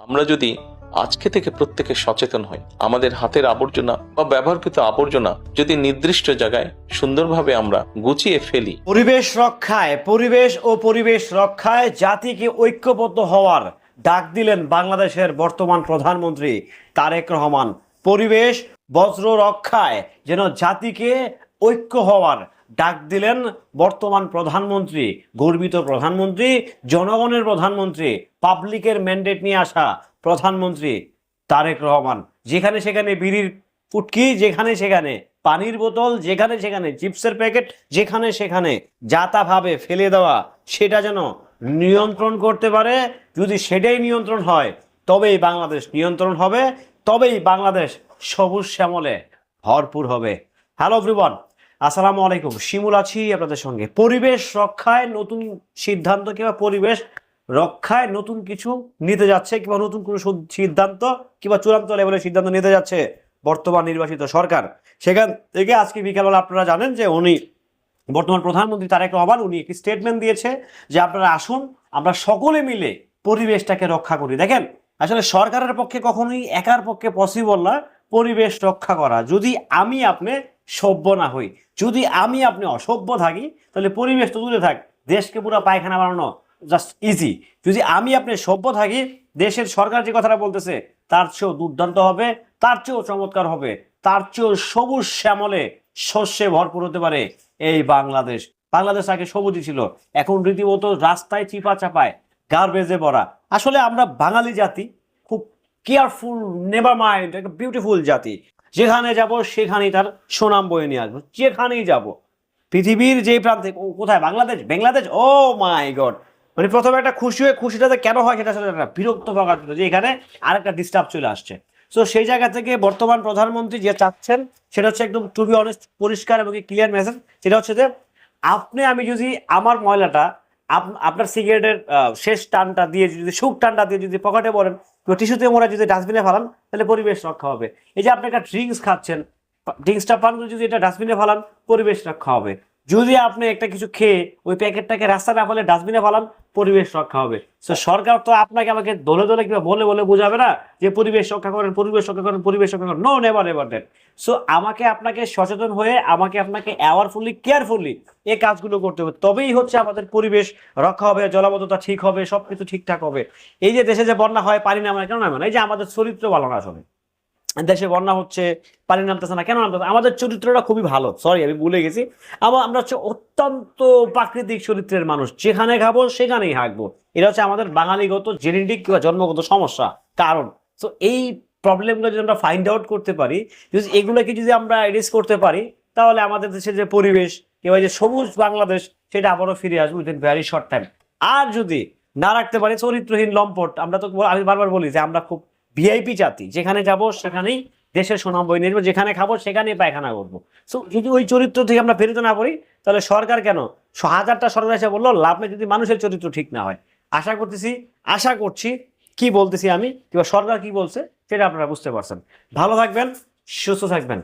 আমরা যদি আজকে থেকে প্রত্যেকে সচেতন হই, আমাদের হাতের আবর্জনা বা ব্যবহৃত আবর্জনা যদি নির্দিষ্ট জায়গায় সুন্দরভাবে আমরা গুছিয়ে ফেলি। পরিবেশ রক্ষায় জাতিকে ঐক্যবদ্ধ হওয়ার ডাক দিলেন বাংলাদেশের বর্তমান প্রধানমন্ত্রী তারেক রহমান। পরিবেশ বজ্র রক্ষায় যেন জাতিকে ঐক্য হওয়ার ডাক দিলেন বর্তমান প্রধানমন্ত্রী, গর্বিত প্রধানমন্ত্রী, জনগণের প্রধানমন্ত্রী, পাবলিকের ম্যান্ডেট নিয়ে আসা প্রধানমন্ত্রী তারেক রহমান। যেখানে সেখানে বিড়ির ফুটকি, যেখানে সেখানে পানির বোতল, যেখানে সেখানে চিপসের প্যাকেট, যেখানে সেখানে যাতাভাবে ফেলে দেওয়া, সেটা যেন নিয়ন্ত্রণ করতে পারে। যদি সেটাই নিয়ন্ত্রণ হয় তবেই বাংলাদেশ নিয়ন্ত্রণ হবে, তবেই বাংলাদেশ সবুজ শ্যামলে ভরপুর হবে। হ্যালো এভরিওয়ান, আসসালামু আলাইকুম। শিমুল আছি আপনাদের সঙ্গে। পরিবেশ রক্ষায় নতুন সিদ্ধান্ত কিংবা পরিবেশ রক্ষায় নতুন কিছু নিতে যাচ্ছে কিংবা নতুন কোনো সিদ্ধান্ত কিংবা চূড়ান্ত লেভেলের সিদ্ধান্ত নিতে যাচ্ছে বর্তমান নির্বাচিত সরকার। সেখান থেকে আজকে বিকালবেলা আপনারা জানেন যে বর্তমান প্রধানমন্ত্রী তারেক রহমান উনি একটি স্টেটমেন্ট দিয়েছে যে আপনারা আসুন, আমরা সকলে মিলে পরিবেশটাকে রক্ষা করি। দেখেন, আসলে সরকারের পক্ষে কখনোই একার পক্ষে পসিবল না পরিবেশ রক্ষা করা। যদি আমি আপনি সভ্য না হই, যদি আমি আপনি অসভ্য থাকি, তাহলে পরিবেশ তো দূরে থাক, দেশকে পুরো পায়খানা বানানো জাস্ট ইজি। যদি আমি আপনি সভ্য থাকি, দেশের সরকার যে কথাটা বলতেছে তার চেয়েও দুর্দান্ত হবে, তার চেয়েও চমৎকার হবে, তার চেয়েও সবুজ শ্যামলে শস্যে ভরপুর হতে পারে এই বাংলাদেশ। বাংলাদেশ আগে সবুজই ছিল, এখন রীতিমতো রাস্তায় চিপা চাপায় গার্বেজে ভরা। আসলে আমরা বাঙালি জাতি খুব কেয়ারফুল, নেভার মাইন্ড, একটা বিউটিফুল জাতি। যেখানে যাব সেখানেই তার সুনাম বয়ে নিয়ে আসবো, যেখানেই যাব পৃথিবীর যে প্রান্তে। কোথায়? বাংলাদেশ। ও মাই গড, মানে প্রথমে একটা খুশি হয়ে খুশিটাতে কেন হয় সেটা আসলে একটা বিরক্ত প্রকাশ যে এখানে আরেকটা ডিস্টার্ব চলে আসছে। সো সেই জায়গা থেকে বর্তমান প্রধানমন্ত্রী যে চাচ্ছেন সেটা হচ্ছে একদম টু বি অনেস্ট, পরিষ্কার এবং ক্লিয়ার মেসেজ। সেটা হচ্ছে যে আমি যদি আমার ময়লাটা আপনার সিগারেটের শেষ টানটা দিয়ে যদি সুখ টানটা দিয়ে যদি পকেটে পড়েন, টিস্যুতে মোড়া যদি ডাস্টবিনে ফেলান, তাহলে পরিবেশ রক্ষা হবে। এই যে আপনি একটা ড্রিঙ্কস খাচ্ছেন, ড্রিঙ্কসটা পান যদি এটা ডাস্টবিনে ফেলান, পরিবেশ রক্ষা হবে। যদি আপনি একটা কিছু খেয়ে ওই প্যাকেটটাকে রাস্তায় না ফেলে ডাস্টবিনে ফেলান, পরিবেশ রক্ষা হবে। তো সরকার তো আপনাকে আমাকে দলে দলে কিংবা বলে বলে বোঝাবে না যে পরিবেশ রক্ষা করেন, পরিবেশ রক্ষা করেন, পরিবেশ রক্ষা করেন। No, never ever that. So আমাকে আপনাকে সচেতন হয়ে আমাকে আপনাকে অ্যাওয়ারফুলি, কেয়ারফুলি এই কাজগুলো করতে হবে, তবেই হচ্ছে আমাদের পরিবেশ রক্ষা হবে, জলাবদ্ধতা ঠিক হবে, সবকিছু ঠিকঠাক হবে। এই যে দেশে যে বন্যা হয়, পানি নামে না, কেন নামে না? এই যে আমাদের চরিত্র ভালো না। আসলে দেশে বন্যা হচ্ছে, পানি নামতেছে না, কেন নামতেছে? আমাদের চরিত্রটা খুবই ভালো। সরি, আমি ভুলে গেছি। আমরা হচ্ছে অত্যন্ত প্রাকৃতিক চরিত্রের মানুষ, যেখানে খাবো সেখানেই হাঁকবো। এটা হচ্ছে আমাদের বাঙালিগত জেনেটিক কিংবা জন্মগত সমস্যা, কারণ। তো এই প্রবলেমগুলো যদি আমরা ফাইন্ড আউট করতে পারি, যদি এগুলোকে যদি আমরা এডিস করতে পারি, তাহলে আমাদের দেশের যে পরিবেশ কিংবা যে সবুজ বাংলাদেশ, সেটা আবারও ফিরে আসবে উইদিন ভ্যারি শর্ট টাইম। আর যদি না রাখতে পারি চরিত্রহীন লম্পট, আমি বারবার বলি যে আমরা খুব ভিআইপি জাতি, যেখানে যাব সেখানেই দেশের সুনাম বই নিয়ে, যেখানে খাবো সেখানেই পায়খানা করবো। সো যদি ওই চরিত্র থেকে আমরা ফেরত না পড়ি, তাহলে সরকার কেন হাজারটা সরকার এসে বললো লাভ নেই যদি মানুষের চরিত্র ঠিক না হয়। আশা করছি কি বলতেছি আমি কিংবা সরকার কি বলছে সেটা আপনারা বুঝতে পারছেন। ভালো থাকবেন, সুস্থ থাকবেন।